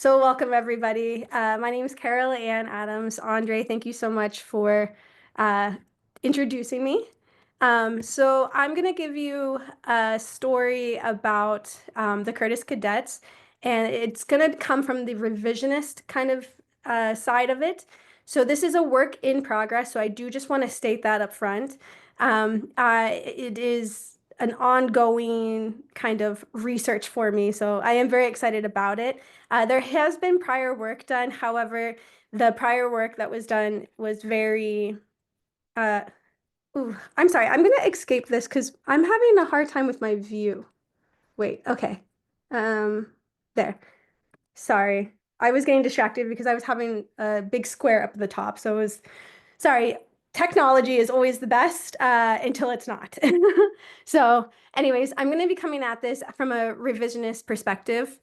So welcome everybody. My name is Carol Ann Adams. Andre, thank you so much for uh, introducing me. So I'm gonna give you a story about the Curtis Cadettes, and it's gonna come from the revisionist kind of side of it. So this is a work in progress, so I do just want to state that up front. It is an ongoing kind of research for me, so I am very excited about it. There has been prior work done. However, the prior work that was done was very, uh, ooh, I'm sorry. I'm gonna escape this because I'm having a hard time with my view. Wait, okay. Um, there. Sorry. I was getting distracted because I was having a big square up at the top. So it was sorry, technology is always the best until it's not. So, anyways, I'm going to be coming at this from a revisionist perspective.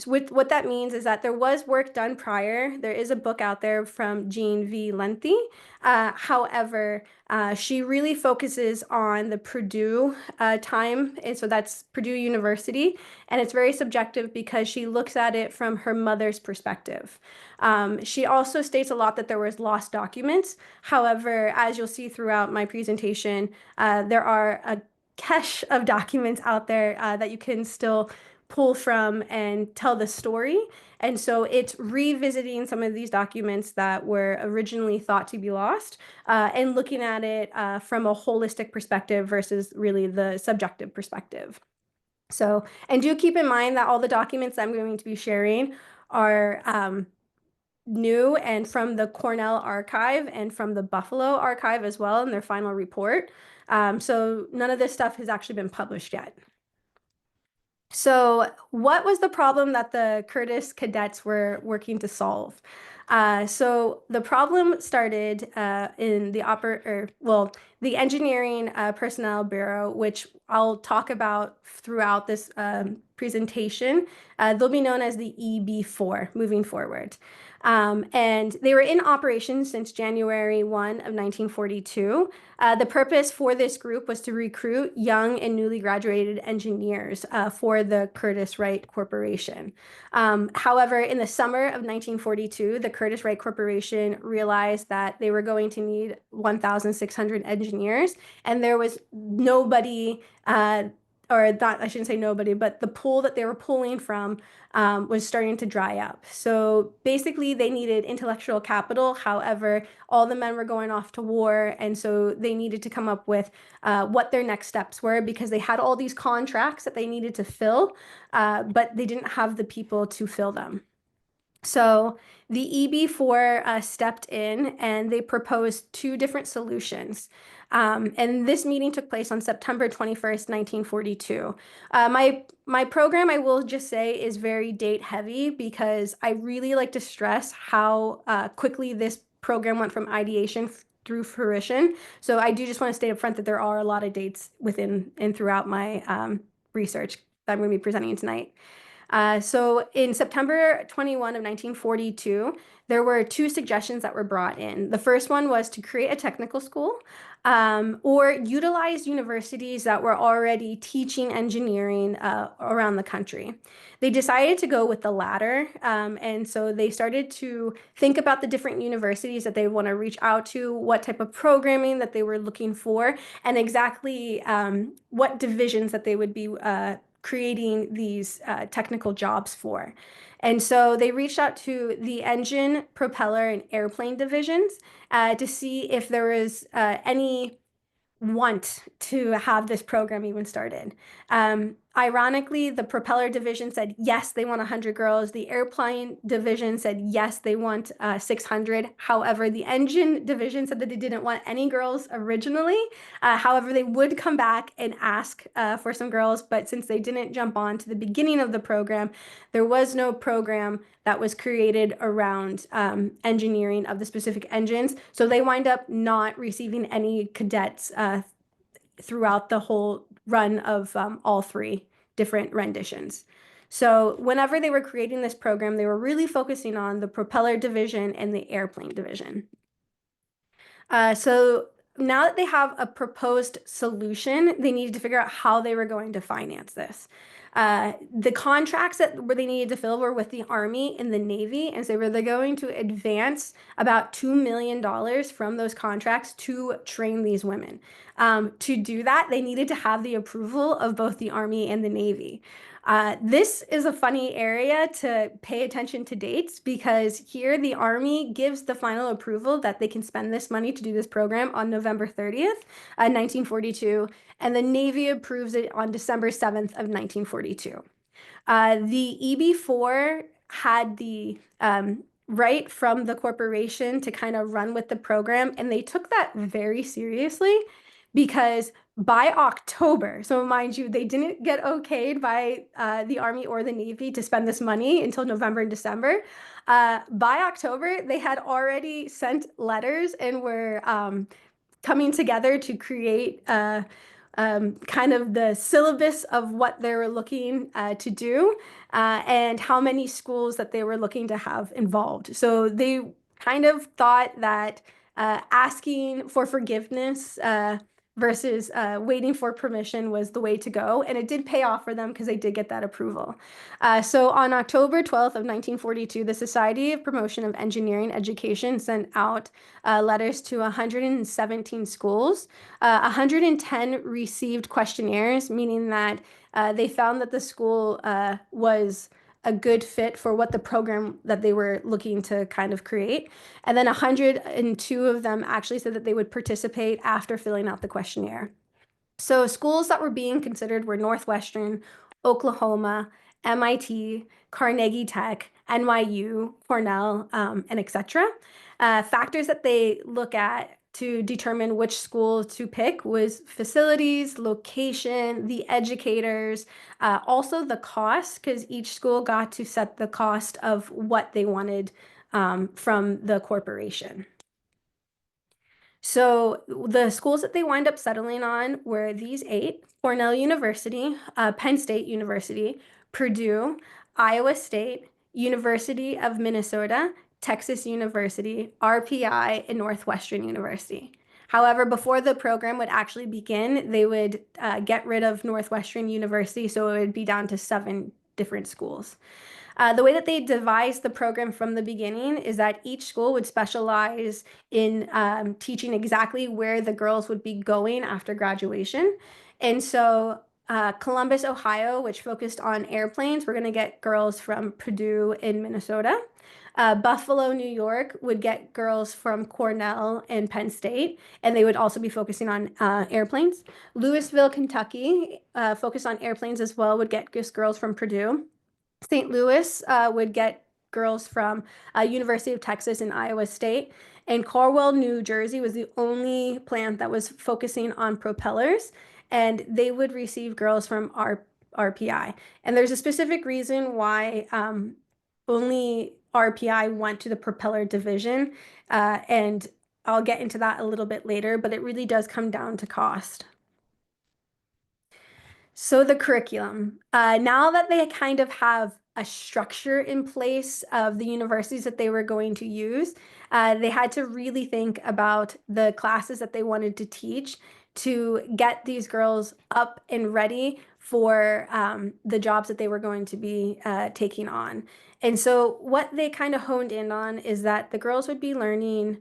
With what that means is that there was work done prior. There is a book out there from Jean V. Lenthy. However, she really focuses on the Purdue time, and so that's Purdue University, and it's very subjective because she looks at it from her mother's perspective. She also states a lot that there was lost documents. However, as you'll see throughout my presentation, there are a cache of documents out there that you can still pull from and tell the story. And so it's revisiting some of these documents that were originally thought to be lost and looking at it from a holistic perspective versus really the subjective perspective. So, and do keep in mind that all the documents I'm going to be sharing are new and from the Cornell archive and from the Buffalo archive as well in their final report. So none of this stuff has actually been published yet. So what was the problem that the Curtis Cadettes were working to solve? So the problem started in the Engineering Personnel Bureau, which I'll talk about throughout this presentation. They'll be known as the EB4 moving forward. And they were in operation since January 1 of 1942. The purpose for this group was to recruit young and newly graduated engineers for the Curtiss-Wright Corporation. However, in the summer of 1942, the Curtiss-Wright Corporation realized that they were going to need 1,600 engineers, and there was nobody, or not, I shouldn't say nobody, but the pool that they were pulling from was starting to dry up. So basically, they needed intellectual capital. However, all the men were going off to war, and so they needed to come up with what their next steps were because they had all these contracts that they needed to fill, but they didn't have the people to fill them. So the EB4 stepped in and they proposed two different solutions. And this meeting took place on September 21st, 1942. My program, I will just say, is very date heavy because I really like to stress how quickly this program went from ideation through fruition. So I do just want to state up front that there are a lot of dates within and throughout my research that I'm going to be presenting tonight. So in September 21 of 1942, there were two suggestions that were brought in. The first one was to create a technical school or utilize universities that were already teaching engineering around the country. They decided to go with the latter, and so they started to think about the different universities that they want to reach out to, what type of programming that they were looking for, and exactly what divisions that they would be creating these technical jobs for. And so they reached out to the engine, propeller, and airplane divisions to see if there was any want to have this program even started. Ironically, the propeller division said yes, they want 100 girls. The airplane division said yes, they want 600. However, the engine division said that they didn't want any girls originally. However, they would come back and ask for some girls, but since they didn't jump on to the beginning of the program, there was no program that was created around engineering of the specific engines. So they wind up not receiving any cadets throughout the whole run of all three different renditions. So whenever they were creating this program, they were really focusing on the propeller division and the airplane division. So now that they have a proposed solution, they needed to figure out how they were going to finance this. The contracts that where they needed to fill were with the Army and the Navy, and so they're going to advance about $2 million from those contracts to train these women. To do that, they needed to have the approval of both the Army and the Navy. This is a funny area to pay attention to dates because here the Army gives the final approval that they can spend this money to do this program on November 30th, 1942, and the Navy approves it on December 7th of 1942. The EB-4 had the right from the corporation to kind of run with the program, and they took that very seriously because by October, so mind you, they didn't get okayed by the Army or the Navy to spend this money until November and December. By October, they had already sent letters and were coming together to create kind of the syllabus of what they were looking to do and how many schools that they were looking to have involved. So they kind of thought that asking for forgiveness versus waiting for permission was the way to go. And it did pay off for them because they did get that approval. So on October 12th of 1942, the Society of Promotion of Engineering Education sent out letters to 117 schools. 110 received questionnaires, meaning that they found that the school was a good fit for what the program that they were looking to kind of create. And then 102 of them actually said that they would participate after filling out the questionnaire. So schools that were being considered were Northwestern, Oklahoma, MIT, Carnegie Tech, NYU, Cornell, and etc. Factors that they look at to determine which school to pick was facilities, location, the educators, also the cost, because each school got to set the cost of what they wanted from the corporation. So the schools that they wind up settling on were these 8: Cornell University, Penn State University, Purdue, Iowa State, University of Minnesota, Texas University, RPI, and Northwestern University. However, before the program would actually begin, they would get rid of Northwestern University, so it would be down to 7 different schools. The way that they devised the program from the beginning is that each school would specialize in teaching exactly where the girls would be going after graduation. And so Columbus, Ohio, which focused on airplanes, we're going to get girls from Purdue in Minnesota. Buffalo, New York would get girls from Cornell and Penn State, and they would also be focusing on airplanes. Louisville, Kentucky, focused on airplanes as well, would get just girls from Purdue. St. Louis would get girls from University of Texas and Iowa State. And Cornell, New Jersey was the only plant that was focusing on propellers, and they would receive girls from RPI. And there's a specific reason why only RPI went to the propeller division, and I'll get into that a little bit later, but it really does come down to cost. So the curriculum, now that they kind of have a structure in place of the universities that they were going to use, they had to really think about the classes that they wanted to teach to get these girls up and ready for the jobs that they were going to be taking on. And so what they kind of honed in on is that the girls would be learning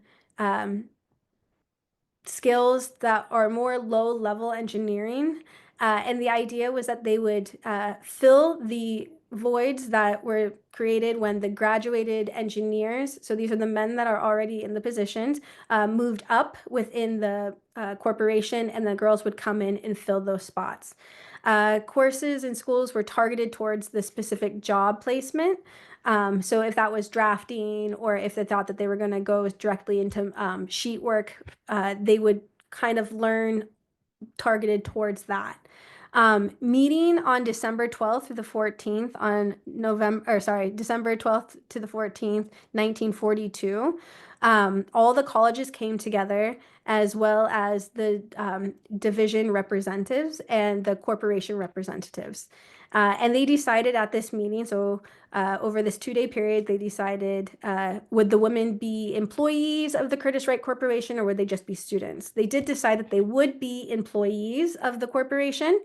skills that are more low-level engineering. And the idea was that they would fill the voids that were created when the graduated engineers, so these are the men that are already in the positions, moved up within the corporation, and the girls would come in and fill those spots. Courses in schools were targeted towards the specific job placement. So if that was drafting, or if they thought that they were going to go directly into sheet work, they would kind of learn targeted towards that. Meeting on December 12th through the 14th on December 12th to the 14th, 1942. All the colleges came together, as well as the division representatives and the corporation representatives. And they decided at this meeting, so over this 2-day period, they decided would the women be employees of the Curtiss-Wright Corporation or would they just be students? They did decide that they would be employees of the corporation.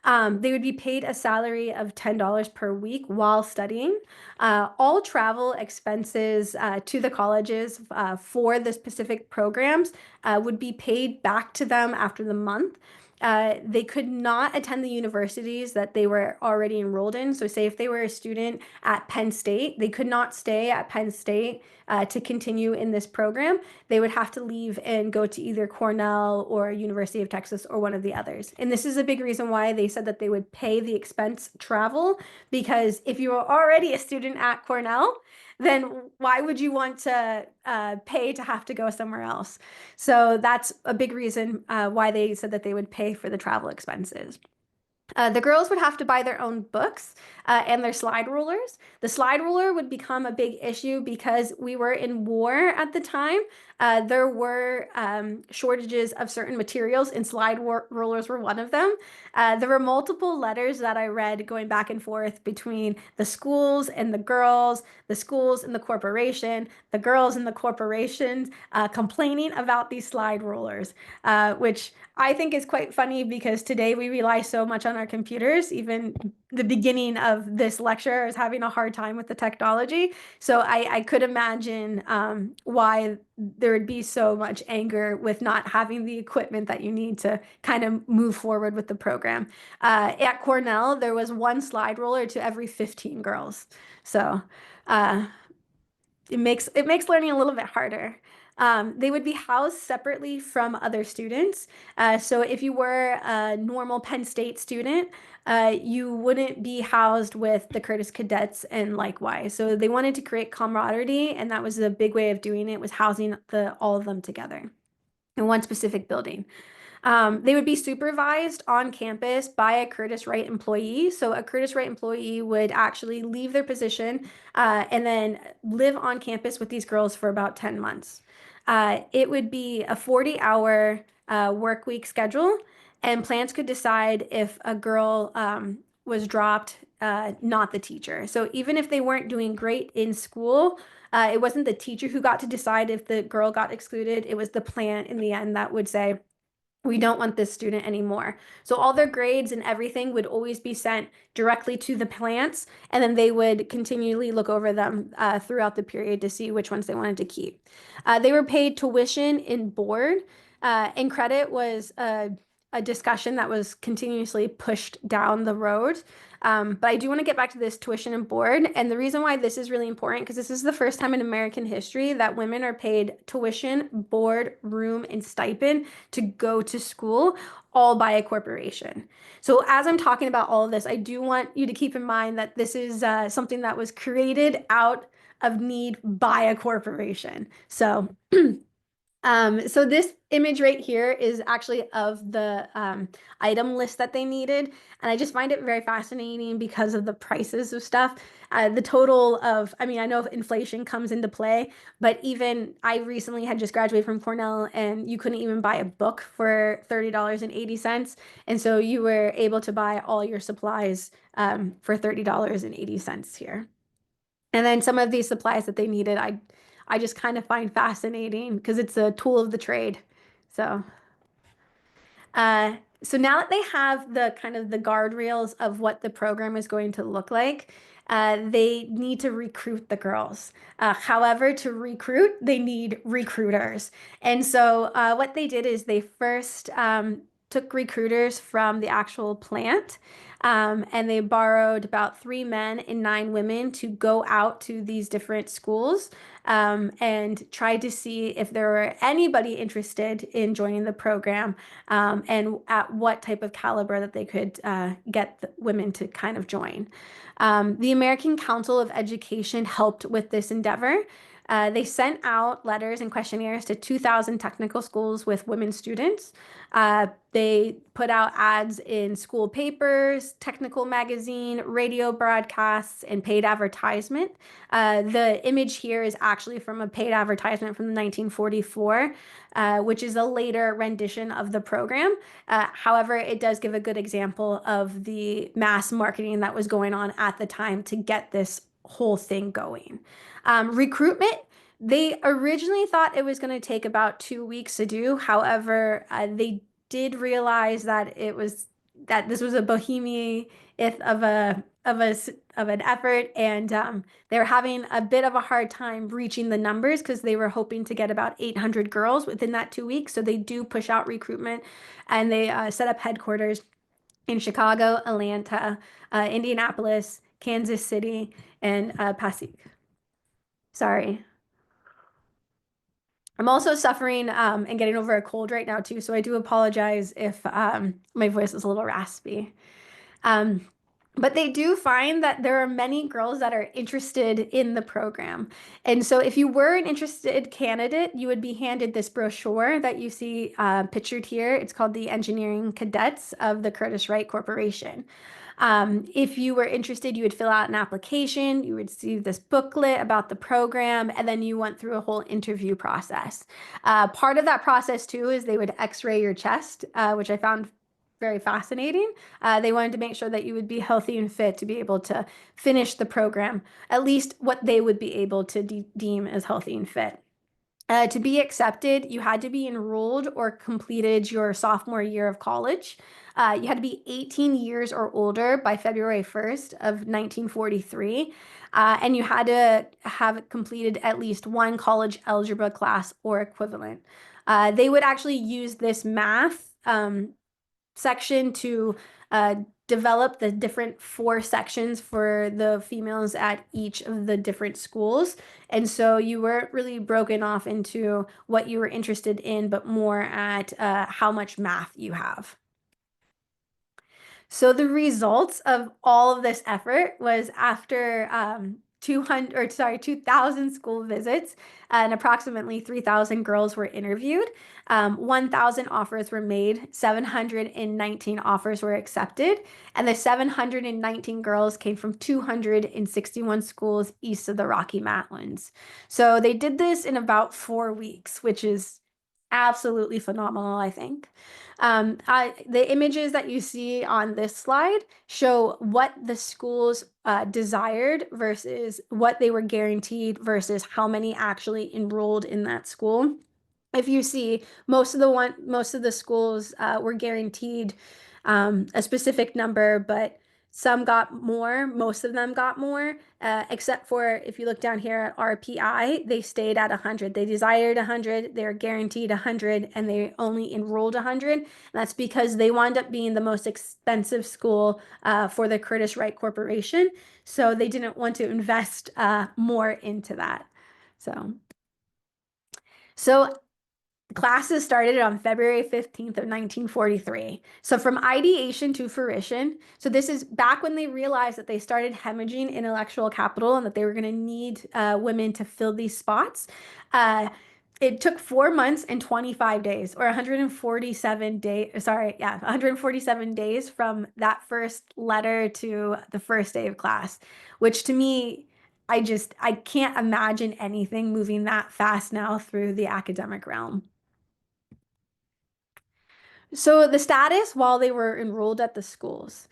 They would be paid a salary of $10 per week while studying. All travel expenses to the colleges for the specific programs would be paid back to them after the month. They could not attend the universities that they were already enrolled in. So, say if they were a student at Penn State, they could not stay at Penn State to continue in this program. They would have to leave and go to either Cornell or University of Texas or one of the others. And this is a big reason why they said that they would pay the expense travel, because if you are already a student at Cornell, then why would you want to pay to have to go somewhere else? So that's a big reason why they said that they would pay for the travel expenses. The girls would have to buy their own books and their slide rulers. The slide ruler would become a big issue because we were in war at the time. There were shortages of certain materials, and rulers were one of them. There were multiple letters that I read going back and forth between the schools and the schools and the corporation, the girls and the corporations complaining about these slide rulers, which I think is quite funny because today we rely so much on our computers. Even the beginning of this lecture is having a hard time with the technology. So I could imagine why there would be so much anger with not having the equipment that you need to kind of move forward with the program. At Cornell, there was one slide ruler to every 15 girls. So uh, it makes learning a little bit harder. They would be housed separately from other students. So if you were a normal Penn State student, you wouldn't be housed with the Curtis Cadets and likewise. So they wanted to create camaraderie, and that was a big way of doing it, was housing all of them together in one specific building. They would be supervised on campus by a Curtiss-Wright employee. So a Curtiss-Wright employee would actually leave their position and then live on campus with these girls for about 10 months. It would be a 40-hour work week schedule, and plants could decide if a girl was dropped, not the teacher. So even if they weren't doing great in school, it wasn't the teacher who got to decide if the girl got excluded. It was the plant in the end that would say, we don't want this student anymore. So all their grades and everything would always be sent directly to the plants, and then they would continually look over them throughout the period to see which ones they wanted to keep. They were paid tuition and board, and credit was a discussion that was continuously pushed down the road. But I do want to get back to this tuition and board. And the reason why this is really important, because this is the first time in American history that women are paid tuition, board, room, and stipend to go to school, all by a corporation. So as I'm talking about all of this, I do want you to keep in mind that this is something that was created out of need by a corporation. So this image right here is actually of the item list that they needed. And I just find it very fascinating because of the prices of stuff. The total of, I mean, I know if inflation comes into play, but even I recently had just graduated from Cornell and you couldn't even buy a book for $30.80. And so you were able to buy all your supplies for $30.80 here. And then some of these supplies that they needed, I just kind of find fascinating because it's a tool of the trade. So, so now that they have the kind of the guardrails of what the program is going to look like, they need to recruit the girls. However, to recruit, they need recruiters. And so what they did is they first took recruiters from the actual plant. And they borrowed about 3 men and 9 women to go out to these different schools and try to see if there were anybody interested in joining the program and at what type of caliber that they could get the women to kind of join. The American Council of Education helped with this endeavor. They sent out letters and questionnaires to 2,000 technical schools with women students. They put out ads in school papers, technical magazine, radio broadcasts, and paid advertisement. The image here is actually from a paid advertisement from 1944, which is a later rendition of the program. However, it does give a good example of the mass marketing that was going on at the time to get this whole thing going. Recruitment, they originally thought it was going to take about 2 weeks to do. However, they did realize that this was a bohemian of an effort, and they were having a bit of a hard time reaching the numbers because they were hoping to get about 800 girls within that 2 weeks. So they do push out recruitment, and they set up headquarters in Chicago, Atlanta, Indianapolis, Kansas City, and Pacific. Sorry. I'm also suffering and getting over a cold right now too, so I do apologize if my voice is a little raspy. Um, but they do find that there are many girls that are interested in the program. And so if you were an interested candidate, you would be handed this brochure that you see pictured here. It's called the Engineering Cadettes of the Curtiss-Wright Corporation. If you were interested, you would fill out an application, you would receive this booklet about the program, and then you went through a whole interview process. Part of that process too is they would x-ray your chest, which I found very fascinating. They wanted to make sure that you would be healthy and fit to be able to finish the program, at least what they would be able to deem as healthy and fit. To be accepted, you had to be enrolled or completed your sophomore year of college. You had to be 18 years or older by February 1st of 1943. And you had to have completed at least one college algebra class or equivalent. They would actually use this math section to develop the different 4 sections for the females at each of the different schools. And so you weren't really broken off into what you were interested in, but more at how much math you have. So the results of all of this effort was after 2,000 school visits and approximately 3,000 girls were interviewed. 1,000 offers were made, 719 offers were accepted, and the 719 girls came from 261 schools east of the Rocky Mountains. So they did this in about 4 weeks, which is absolutely phenomenal, I think. The images that you see on this slide show what the schools desired versus what they were guaranteed versus how many actually enrolled in that school. If you see, most of the schools were guaranteed a specific number, but some got more, most of them got more, except for if you look down here at RPI, they stayed at 100. They desired 100, they're guaranteed 100, and they only enrolled 100. And that's because they wound up being the most expensive school for the Curtiss-Wright Corporation. So they didn't want to invest more into that. So classes started on February 15th of 1943. So from ideation to fruition. So this is back when they realized that they started hemorrhaging intellectual capital and that they were going to need women to fill these spots. It took 4 months and 25 days, or 147 days. Sorry, yeah, 147 days from that first letter to the first day of class, which to me, I can't imagine anything moving that fast now through the academic realm. So the status while they were enrolled at the schools,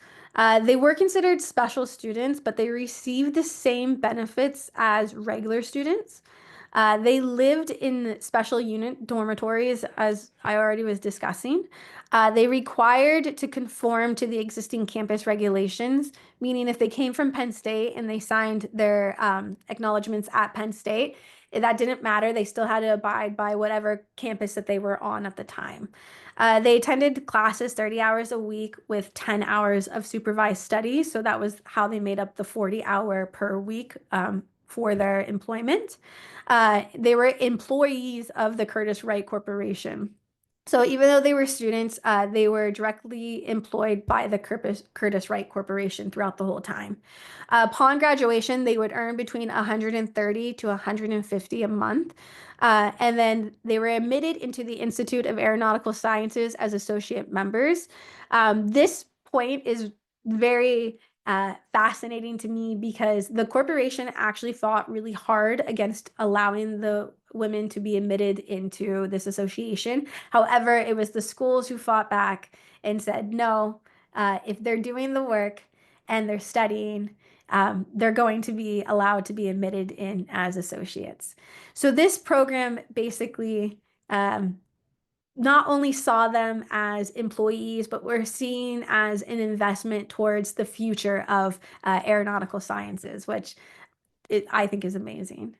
they were considered special students, but they received the same benefits as regular students. They lived in special unit dormitories, as I already was discussing. They required to conform to the existing campus regulations, meaning if they came from Penn State and they signed their acknowledgments at Penn State, that didn't matter. They still had to abide by whatever campus that they were on at the time. They attended classes 30 hours a week with 10 hours of supervised study. So that was how they made up the 40-hour per week for their employment. They were employees of the Curtiss-Wright Corporation. So even though they were students, they were directly employed by the Curtis Wright Corporation throughout the whole time. Upon graduation, they would earn between 130 to 150 a month. And then they were admitted into the Institute of Aeronautical Sciences as associate members. This point is very fascinating to me because the corporation actually fought really hard against allowing the women to be admitted into this association. However, it was the schools who fought back and said, no, if they're doing the work and they're studying, they're going to be allowed to be admitted in as associates. So this program basically not only saw them as employees, but were seen as an investment towards the future of aeronautical sciences, which I think is amazing.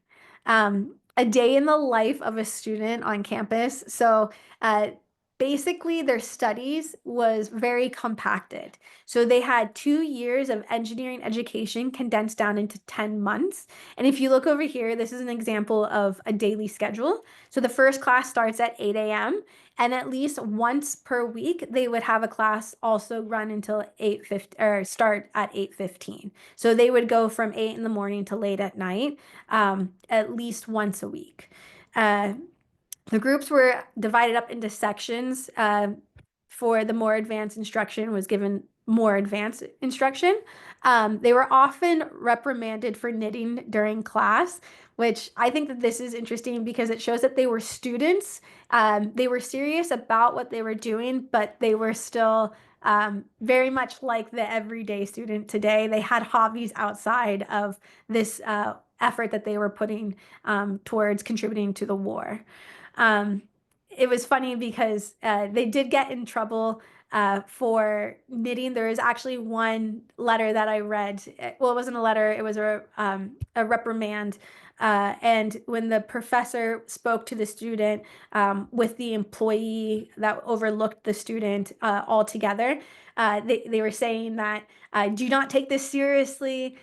A day in the life of a student on campus. So uh, basically, their studies was very compacted. So they had 2 years of engineering education condensed down into 10 months. And if you look over here, this is an example of a daily schedule. So the first class starts at 8 a.m. And at least once per week, they would have a class also run until 8:50 or start at 8:15. So they would go from 8 in the morning to late at night, at least once a week. Uh, the groups were divided up into sections. For the more advanced instruction was given more advanced instruction. They were often reprimanded for knitting during class, which I think that this is interesting because it shows that they were students. They were serious about what they were doing, but they were still very much like the everyday student today. They had hobbies outside of this effort that they were putting towards contributing to the war. Um, it was funny because they did get in trouble for knitting. There is actually one letter that I read. Well, it wasn't a letter, it was a reprimand. And when the professor spoke to the student with the employee that overlooked the student altogether, they were saying that, do not take this seriously.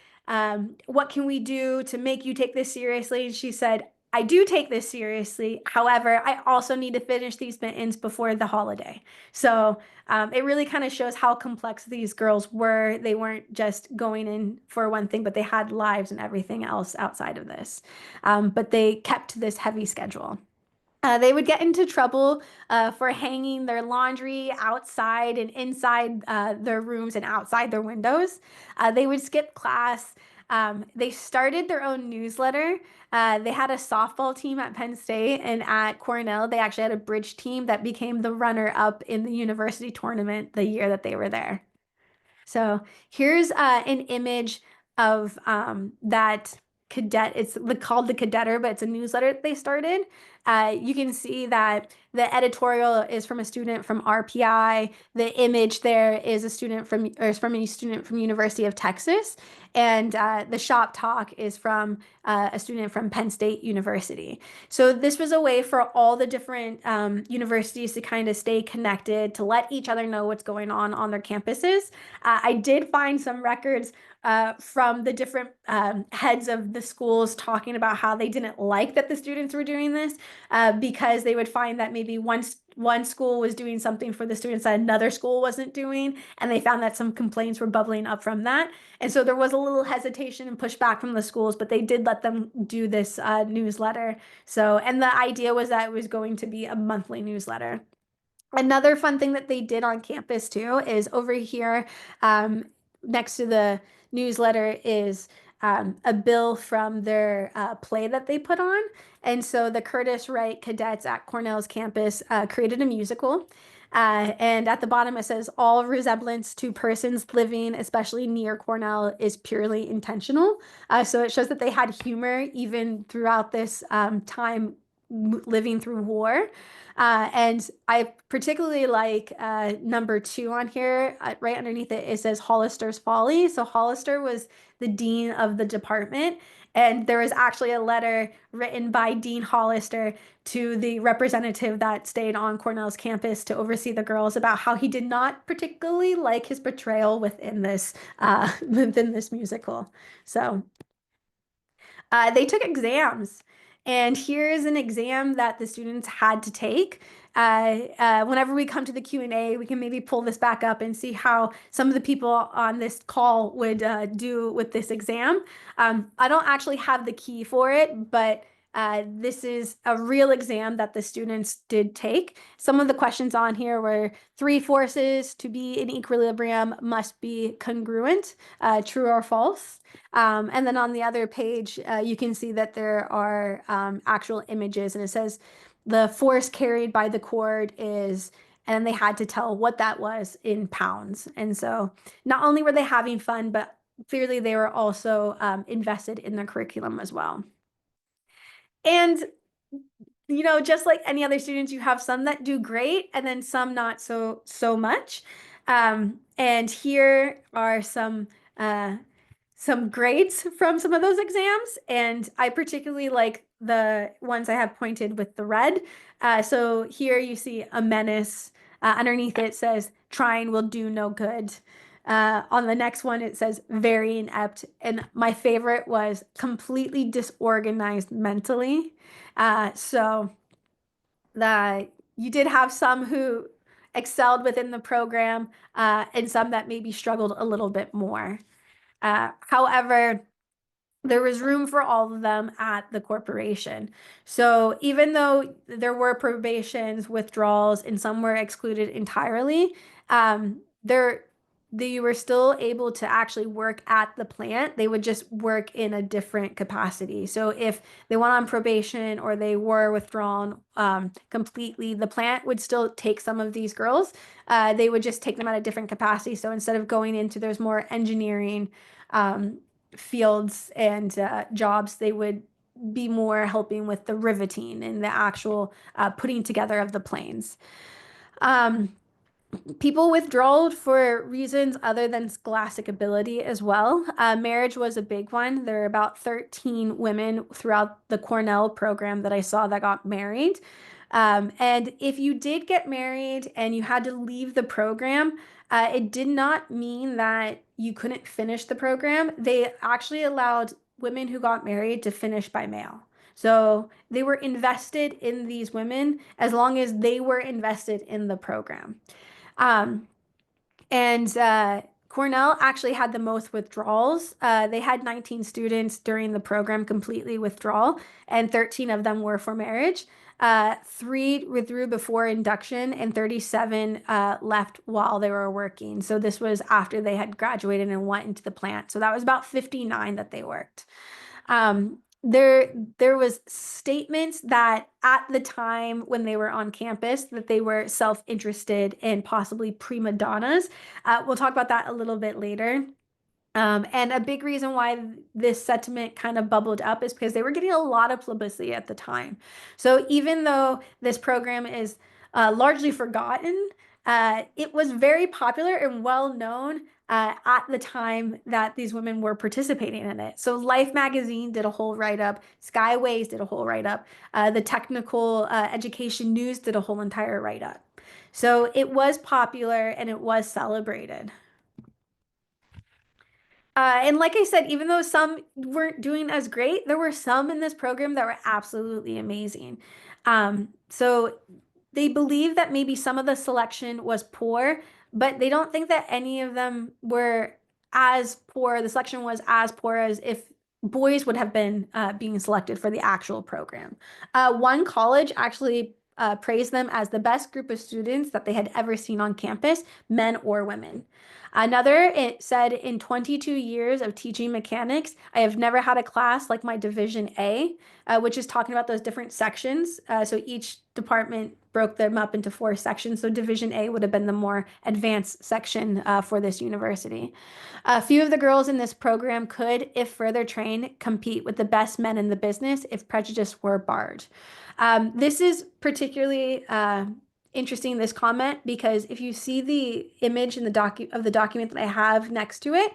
What can we do to make you take this seriously? And she said, I do take this seriously. However, I also need to finish these mittens before the holiday. So it really kind of shows how complex these girls were. They weren't just going in for one thing, but they had lives and everything else outside of this. But they kept this heavy schedule. They would get into trouble for hanging their laundry outside and inside their rooms and outside their windows. They would skip class. They started their own newsletter. They had a softball team at Penn State, and at Cornell, they actually had a bridge team that became the runner-up in the university tournament the year that they were there. So here's an image of that cadet. It's called the Cadetter, but it's a newsletter that they started. You can see that the editorial is from a student from RPI. The image there is a student from, or is from a student from University of Texas. And the shop talk is from a student from Penn State University. So this was a way for all the different universities to kind of stay connected, to let each other know what's going on their campuses. I did find some records from the different heads of the schools talking about how they didn't like that the students were doing this because they would find that maybe one school was doing something for the students that another school wasn't doing, and they found that some complaints were bubbling up from that. And so there was a little hesitation and pushback from the schools, but they did let them do this newsletter. So, and the idea was that it was going to be a monthly newsletter. Another fun thing that they did on campus too is over here, next to the newsletter is a bill from their play that they put on. And so the Curtis Wright Cadettes at Cornell's campus created a musical. And at the bottom it says, all resemblance to persons living, especially near Cornell, is purely intentional. So it shows that they had humor even throughout this time living through war. And I particularly like number 2 on here. Right underneath it, it says Hollister's Folly. So Hollister was the dean of the department. And there was actually a letter written by Dean Hollister to the representative that stayed on Cornell's campus to oversee the girls about how he did not particularly like his portrayal within this within this musical. So they took exams. And here is an exam that the students had to take. Whenever we come to the Q&A, we can maybe pull this back up and see how some of the people on this call would do with this exam. I don't actually have the key for it, but this is a real exam that the students did take. Some of the questions on here were three forces to be in equilibrium must be congruent, true or false. And then on the other page, you can see that there are actual images, and it says the force carried by the cord is, and they had to tell what that was in pounds. And so not only were they having fun, but clearly they were also invested in the curriculum as well. And just like any other students, you have some that do great and then some not so much. And here are some grades from some of those exams, and I particularly like the ones I have pointed with the red. So here you see a menace. Underneath it says, trying will do no good. On the next one, it says very inept. And my favorite was completely disorganized mentally. So that you did have some who excelled within the program, and some that maybe struggled a little bit more. However, there was room for all of them at the corporation. So even though there were probations, withdrawals, and some were excluded entirely, there they were still able to actually work at the plant. They would just work in a different capacity. So if they went on probation or they were withdrawn completely, the plant would still take some of these girls. They would just take them at a different capacity. So instead of going into, there's more engineering fields and jobs, they would be more helping with the riveting and the actual putting together of the planes. People withdrawed for reasons other than scholastic ability as well. Marriage was a big one. There are about 13 women throughout the Cornell program that I saw that got married. And if you did get married and you had to leave the program, it did not mean that you couldn't finish the program. They actually allowed women who got married to finish by mail. So they were invested in these women as long as they were invested in the program. Um, and Cornell actually had the most withdrawals. They had 19 students during the program completely withdrawal, and 13 of them were for marriage. Three withdrew before induction, and 37 left while they were working. So this was after they had graduated and went into the plant. So that was about 59 that they worked. There was statements that at the time when they were on campus that they were self-interested and possibly prima donnas. We'll talk about that a little bit later. And a big reason why this sentiment kind of bubbled up is because they were getting a lot of publicity at the time. So even though this program is largely forgotten, it was very popular and well known at the time that these women were participating in it. So Life magazine did a whole write-up, Skyways did a whole write-up, the Technical Education News did a whole entire write-up. So it was popular and it was celebrated. And like I said, even though some weren't doing as great, there were some in this program that were absolutely amazing. So they believe that maybe some of the selection was poor, but they don't think that any of them were as poor. The selection was as poor as if boys would have been being selected for the actual program. One college actually praised them as the best group of students that they had ever seen on campus, men or women. Another, it said, in 22 years of teaching mechanics, I have never had a class like my Division A, which is talking about those different sections. So each department broke them up into 4 sections. So Division A would have been the more advanced section for this university. A few of the girls in this program could, if further trained, compete with the best men in the business if prejudice were barred. This is particularly interesting, this comment, because if you see the image in the document that I have next to it,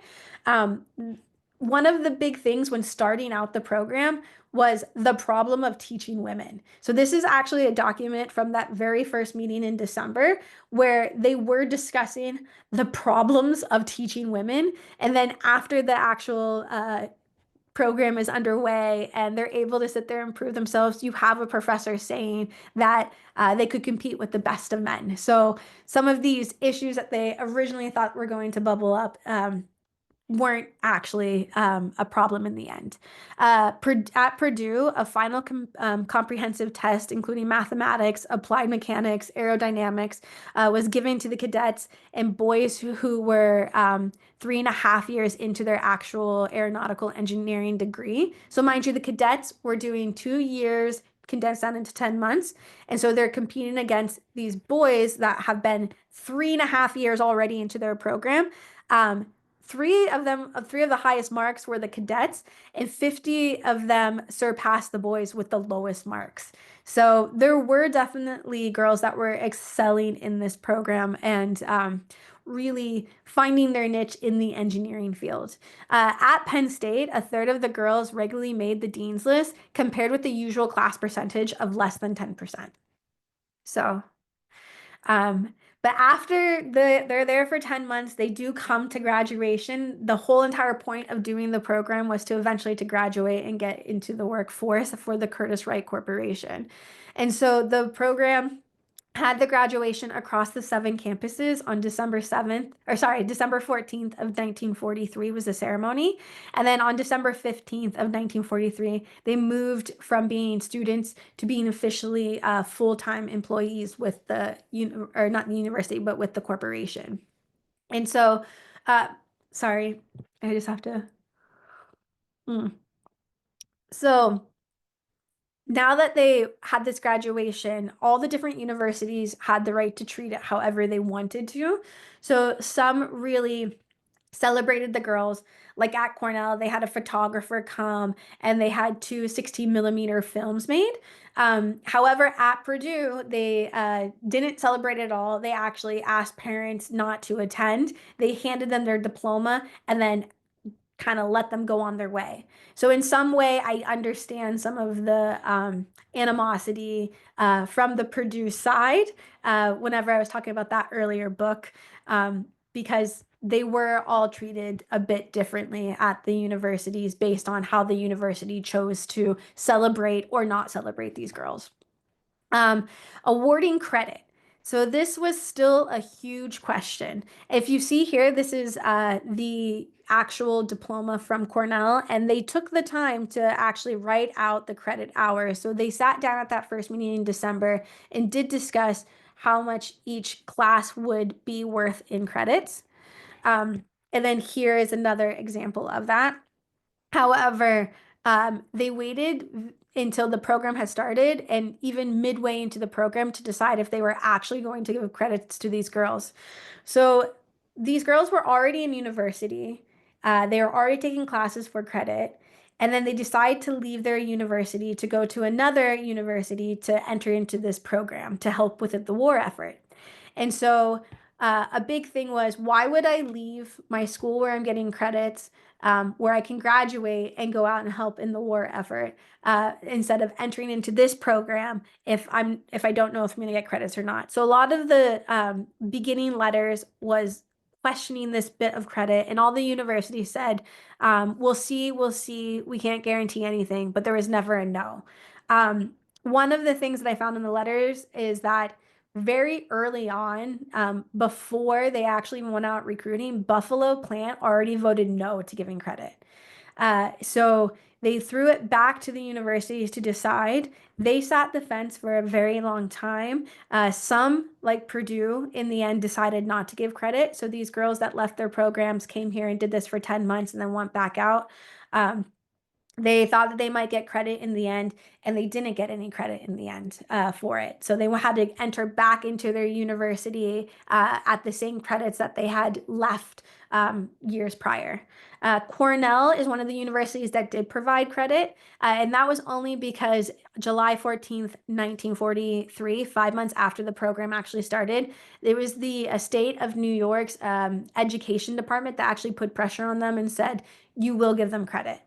one of the big things when starting out the program was the problem of teaching women. So this is actually a document from that very first meeting in December where they were discussing the problems of teaching women. And then after the actual program is underway and they're able to sit there and prove themselves, you have a professor saying that they could compete with the best of men. So some of these issues that they originally thought were going to bubble up weren't actually a problem in the end. At Purdue, a final comprehensive test, including mathematics, applied mechanics, aerodynamics, was given to the cadets and boys who were 3.5 years into their actual aeronautical engineering degree. So, mind you, the cadets were doing 2 years condensed down into 10 months. And so they're competing against these boys that have been 3.5 years already into their program. Three of the highest marks were the cadets, and 50 of them surpassed the boys with the lowest marks. So there were definitely girls that were excelling in this program and really finding their niche in the engineering field. At Penn State, a third of the girls regularly made the dean's list, compared with the usual class percentage of less than 10%. So um, but after they're there for 10 months, they do come to graduation. The whole entire point of doing the program was to eventually to graduate and get into the workforce for the Curtiss-Wright Corporation. And so the program had the graduation across the 7 campuses on December 14th of 1943 was the ceremony. And then on December 15th of 1943, they moved from being students to being officially full-time employees with or not the university, but with the corporation. And so, uh, sorry, I just have to. Mm. So, now that they had this graduation, all the different universities had the right to treat it however they wanted to. So some really celebrated the girls. Like at Cornell, they had a photographer come and they had two 16 mm films made. However, at Purdue, they didn't celebrate at all. They actually asked parents not to attend. They handed them their diploma and then kind of let them go on their way. So in some way, I understand some of the animosity from the Purdue side whenever I was talking about that earlier book, because they were all treated a bit differently at the universities based on how the university chose to celebrate or not celebrate these girls. Um, Awarding credit. So this was still a huge question. If you see here, this is the actual diploma from Cornell, and they took the time to actually write out the credit hours. So they sat down at that first meeting in December and did discuss how much each class would be worth in credits. And then here is another example of that. However, they waited until the program had started and even midway into the program to decide if they were actually going to give credits to these girls. So these girls were already in university. They were already taking classes for credit. And then they decide to leave their university to go to another university to enter into this program to help with the war effort. And so a big thing was, why would I leave my school where I'm getting credits, where I can graduate and go out and help in the war effort, instead of entering into this program if I don't know if I'm going to get credits or not. So a lot of the beginning letters was questioning this bit of credit, and all the universities said, we'll see, we can't guarantee anything, but there was never a no. One of the things that I found in the letters is that very early on, before they actually went out recruiting, Buffalo Plant already voted no to giving credit. So they threw it back to the universities to decide. They sat the fence for a very long time. Some, like Purdue, in the end decided not to give credit. So these girls that left their programs came here and did this for 10 months and then went back out. They thought that they might get credit in the end, and they didn't get any credit in the end for it. So they had to enter back into their university at the same credits that they had left years prior. Cornell is one of the universities that did provide credit, and that was only because July 14th, 1943, 5 months after the program actually started, it was the state of New York's education department that actually put pressure on them and said, you will give them credit.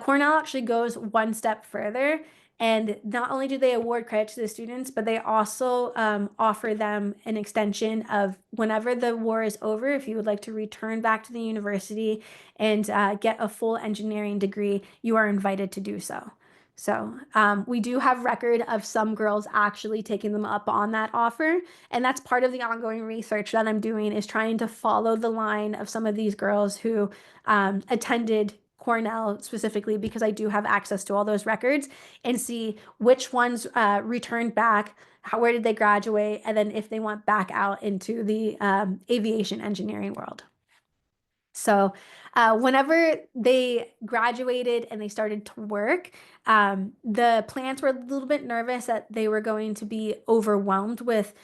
Cornell actually goes one step further. And not only do they award credit to the students, but they also offer them an extension of whenever the war is over, if you would like to return back to the university and get a full engineering degree, you are invited to do so. So we do have record of some girls actually taking them up on that offer. And that's part of the ongoing research that I'm doing, is trying to follow the line of some of these girls who attended Cornell specifically, because I do have access to all those records, and see which ones returned back, where did they graduate, and then if they went back out into the aviation engineering world. So whenever they graduated and they started to work, the plants were a little bit nervous that they were going to be overwhelmed with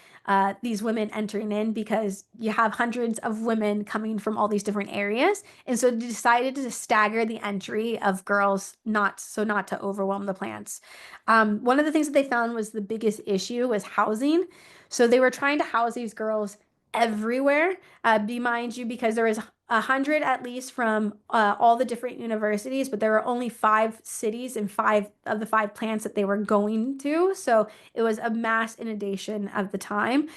these women entering in, because you have hundreds of women coming from all these different areas. And so they decided to stagger the entry of girls, not to overwhelm the plants. One of the things that they found was the biggest issue was housing. So they were trying to house these girls everywhere. Be mind you, because there was 100 at least from all the different universities, but there were only 5 cities and 5 of the 5 plants that they were going to. So it was a mass inundation of the time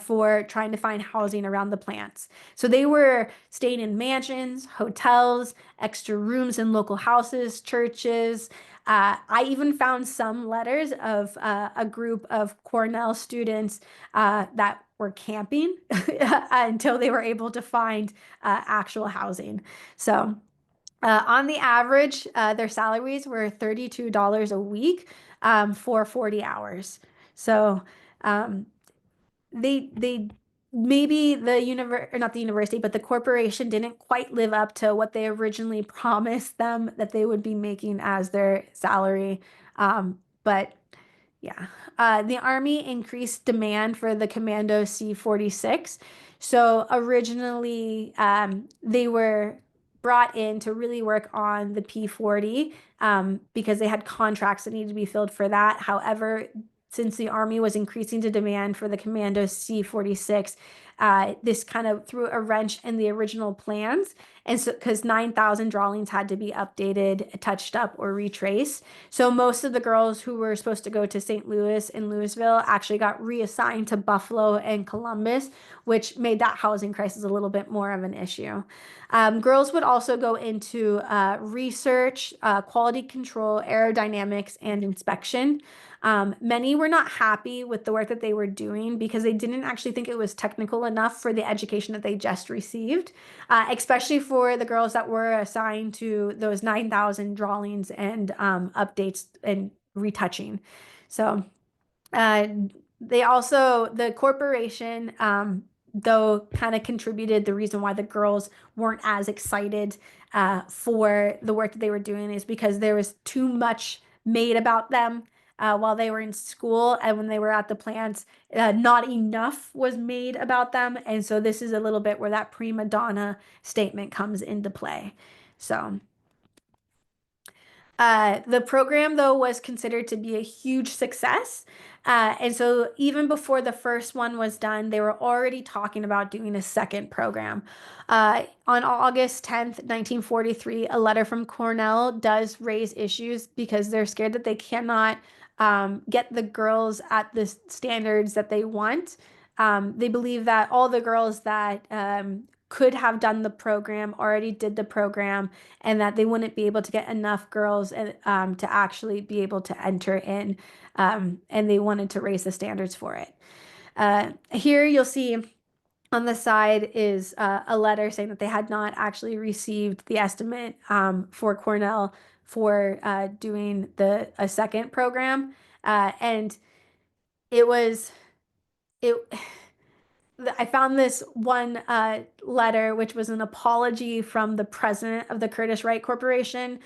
for trying to find housing around the plants. So they were staying in mansions, hotels, extra rooms in local houses, churches. I even found some letters of a group of Cornell students that were camping until they were able to find actual housing. So on the average, their salaries were $32 a week for 40 hours. So um, they maybe the or not the university, but the corporation didn't quite live up to what they originally promised them that they would be making as their salary. But yeah, the Army increased demand for the Commando C-46. So originally, they were brought in to really work on the P-40 because they had contracts that needed to be filled for that. However, since the Army was increasing the demand for the Commando C-46, this kind of threw a wrench in the original plans. And so, because 9,000 drawings had to be updated, touched up, or retraced. So most of the girls who were supposed to go to St. Louis and Louisville actually got reassigned to Buffalo and Columbus, which made that housing crisis a little bit more of an issue. Girls would also go into research, quality control, aerodynamics, and inspection. Many were not happy with the work that they were doing because they didn't actually think it was technical enough for the education that they just received, especially for the girls that were assigned to those 9,000 drawings and updates and retouching. So uh, the corporation, though, kind of contributed the reason why the girls weren't as excited for the work that they were doing, is because there was too much made about them while they were in school, and when they were at the plants, not enough was made about them. And so this is a little bit where that prima donna statement comes into play. So the program, though, was considered to be a huge success. And so even before the first one was done, they were already talking about doing a second program. On August 10th, 1943, a letter from Cornell does raise issues because they're scared that they cannot get the girls at the standards that they want. They believe that all the girls that could have done the program already did the program, and that they wouldn't be able to get enough girls to actually be able to enter in, and they wanted to raise the standards for it. Here you'll see on the side is a letter saying that they had not actually received the estimate for Cornell for doing a second program, and it was it. I found this one letter, which was an apology from the president of the Curtiss Wright Corporation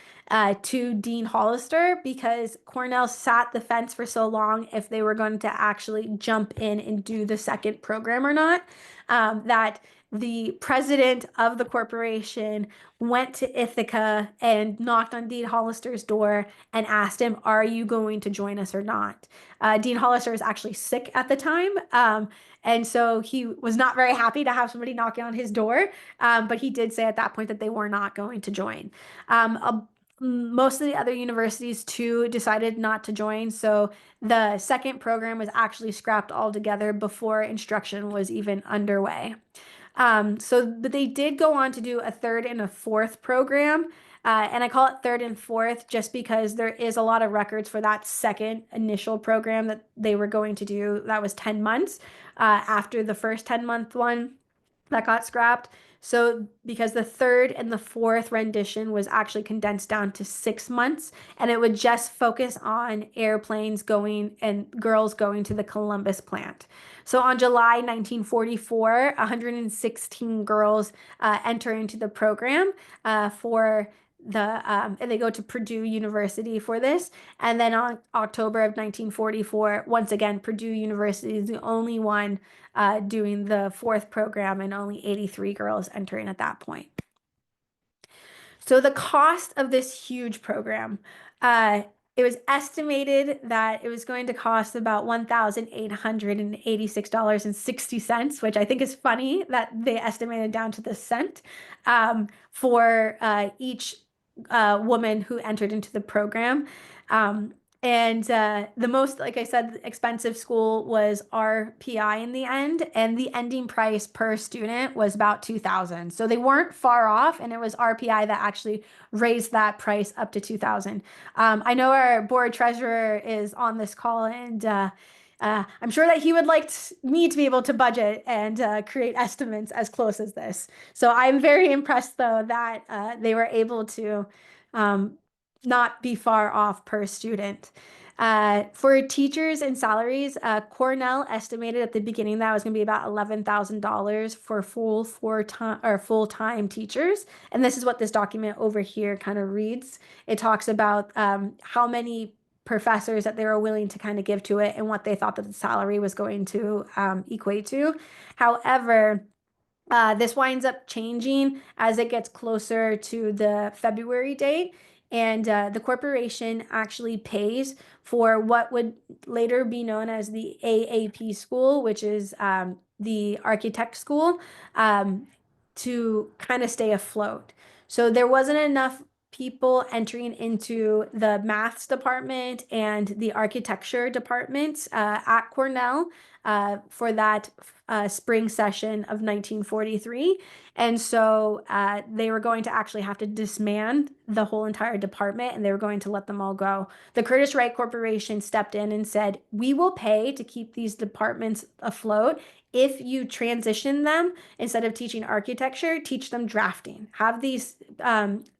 to Dean Hollister, because Cornell sat the fence for so long if they were going to actually jump in and do the second program or not, that the president of the corporation went to Ithaca and knocked on Dean Hollister's door and asked him, "Are you going to join us or not?" Dean Hollister was actually sick at the time. And so he was not very happy to have somebody knocking on his door. But he did say at that point that they were not going to join. most of the other universities too decided not to join. So the second program was actually scrapped altogether before instruction was even underway. But they did go on to do a third and a fourth program. And I call it third and fourth just because there is a lot of records for that second initial program that they were going to do. That was 10 months after the first 10-month one that got scrapped. So, because the third and the fourth rendition was actually condensed down to 6 months, and it would just focus on airplanes going and girls going to the Columbus plant. So, on July 1944, 116 girls enter into the program for and they go to Purdue University for this. And then on October of 1944, once again, Purdue University is the only one doing the fourth program, and only 83 girls entering at that point. So the cost of this huge program, it was estimated that it was going to cost about $1,886.60, which I think is funny that they estimated down to the cent for each woman who entered into the program. And the most, like I said, expensive school was RPI in the end, and the ending price per student was about 2,000. So they weren't far off, and it was RPI that actually raised that price up to 2,000. I know our board treasurer is on this call, and I'm sure that he would like me to be able to budget and create estimates as close as this. So I'm very impressed, though, that they were able to um, not be far off per student. For teachers and salaries, Cornell estimated at the beginning that was going to be about $11,000 for full-time teachers. And this is what this document over here kind of reads. It talks about how many professors that they were willing to kind of give to it and what they thought that the salary was going to equate to. However, this winds up changing as it gets closer to the February date. And the corporation actually pays for what would later be known as the AAP school, which is the architect school, to kind of stay afloat. So there wasn't enough people entering into the maths department and the architecture departments at Cornell for that spring session of 1943. And so they were going to actually have to disband the whole entire department, and they were going to let them all go. The Curtiss-Wright Corporation stepped in and said, we will pay to keep these departments afloat if you transition them. Instead of teaching architecture, teach them drafting. Have these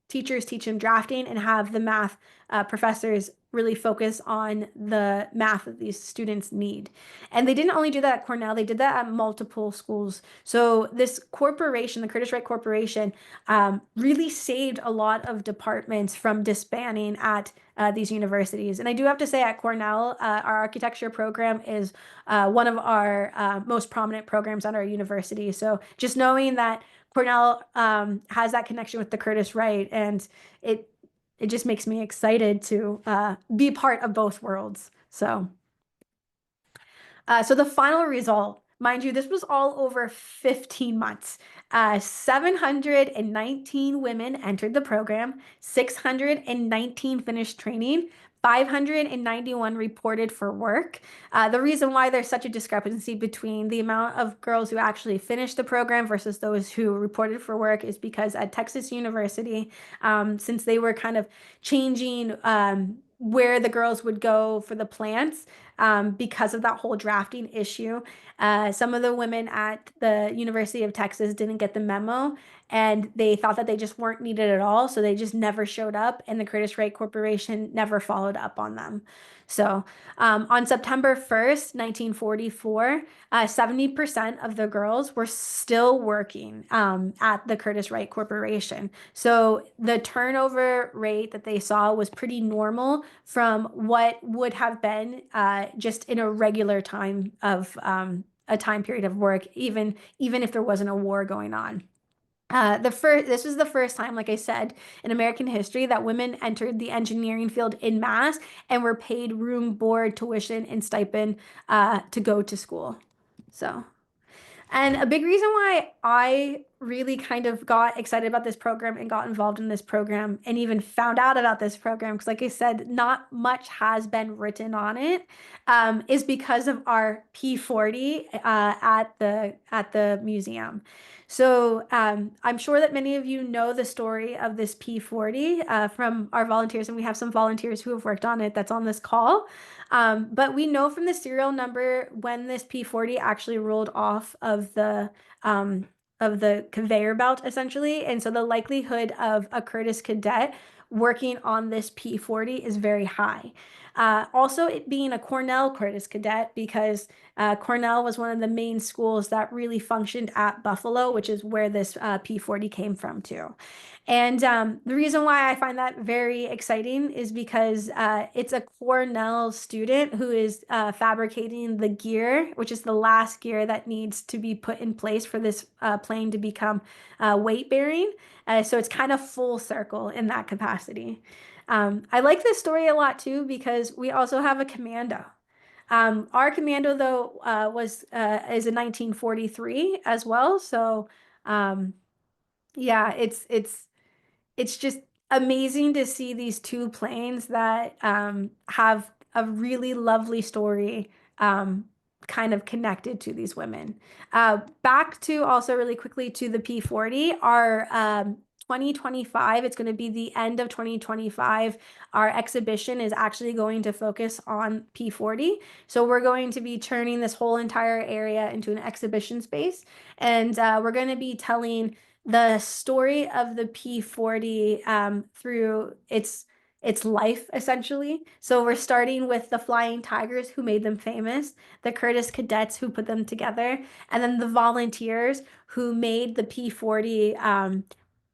teachers teach them drafting, and have the math professors really focus on the math that these students need. And they didn't only do that at Cornell, they did that at multiple schools. So this corporation, the Curtiss-Wright Corporation, really saved a lot of departments from disbanding at these universities. And I do have to say, at Cornell, our architecture program is one of our most prominent programs at our university. So just knowing that Cornell has that connection with the Curtiss-Wright, and it just makes me excited to be part of both worlds. So the final result, mind you, this was all over 15 months. 719 women entered the program, 619 finished training, 591 reported for work. The reason why there's such a discrepancy between the amount of girls who actually finished the program versus those who reported for work is because at Texas University, since they were kind of changing where the girls would go for the plants, because of that whole drafting issue. Some of the women at the University of Texas didn't get the memo, and they thought that they just weren't needed at all, so they just never showed up, and the Curtiss-Wright Corporation never followed up on them. So on September 1st, 1944, 70% of the girls were still working at the Curtiss-Wright Corporation. So the turnover rate that they saw was pretty normal from what would have been just in a regular time of a time period of work, even if there wasn't a war going on. This was the first time, like I said, in American history that women entered the engineering field en masse and were paid room, board, tuition, and stipend to go to school. So, and a big reason why I really kind of got excited about this program and got involved in this program and even found out about this program, because like I said, not much has been written on it, is because of our P40 at the museum. So I'm sure that many of you know the story of this P40 from our volunteers, and we have some volunteers who have worked on it that's on this call. But we know from the serial number when this P40 actually rolled off um, of the conveyor belt, essentially. And so the likelihood of a Curtis cadet working on this P40 is very high. Also, it being a Cornell Curtis cadet, because Cornell was one of the main schools that really functioned at Buffalo, which is where this P40 came from too. And the reason why I find that very exciting is because it's a Cornell student who is fabricating the gear, which is the last gear that needs to be put in place for this plane to become weight bearing. So it's kind of full circle in that capacity. I like this story a lot too because we also have a commando. Our commando, though, is in 1943 as well. So yeah, it's just amazing to see these two planes that have a really lovely story um, kind of connected to these women. Back to also really quickly to the P40, our 2025, it's going to be the end of 2025. Our exhibition is actually going to focus on P40. So we're going to be turning this whole entire area into an exhibition space. And we're going to be telling the story of the P40 through its life, essentially. So we're starting with the Flying Tigers who made them famous, the Curtis Cadets who put them together, and then the volunteers who made the P40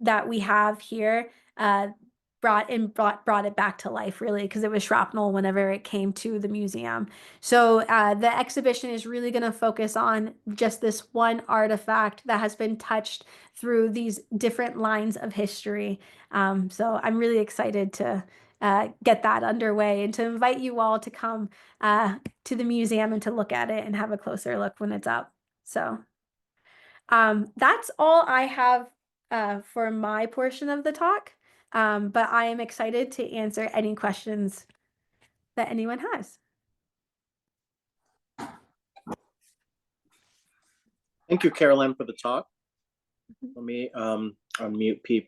that we have here. Brought it back to life, really, because it was shrapnel whenever it came to the museum. So the exhibition is really going to focus on just this one artifact that has been touched through these different lines of history. So I'm really excited to get that underway and to invite you all to come to the museum and to look at it and have a closer look when it's up. So that's all I have for my portion of the talk. But I am excited to answer any questions that anyone has. Thank you, Carolyn, for the talk. Let me unmute people.